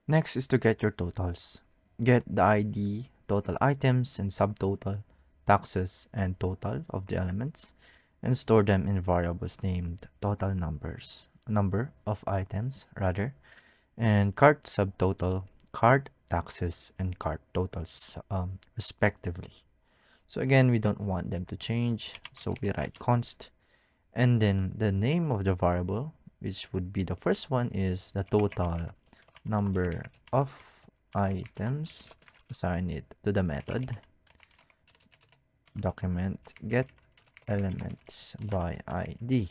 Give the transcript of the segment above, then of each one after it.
Next is to get your totals. Get the ID, total items, and subtotal, taxes, and total of the elements, and store them in variables named total number of items rather, and cart subtotal, cart taxes, and cart totals respectively. So again, we don't want them to change, so we write const, and then the name of the variable, which would be the first one, is the total number of items. Assign it to the method document get elements by id,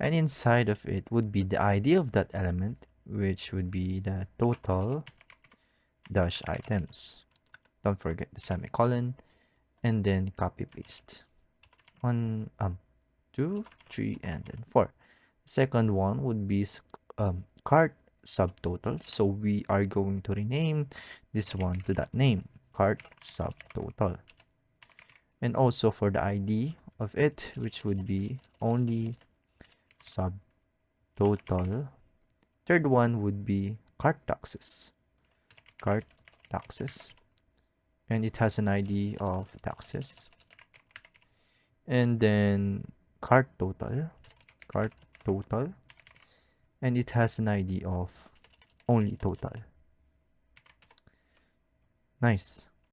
and inside of it would be the id of that element, which would be the total dash items. Don't forget the semicolon, and then copy paste 1 2 3 and then 4. Second one would be cart subtotal, so we are going to rename this one to that name, cart subtotal. And also for the id of it, which would be only subtotal. Third one would be cart taxes, and it has an id of taxes. And then cart total, and it has an id of only total. Nice.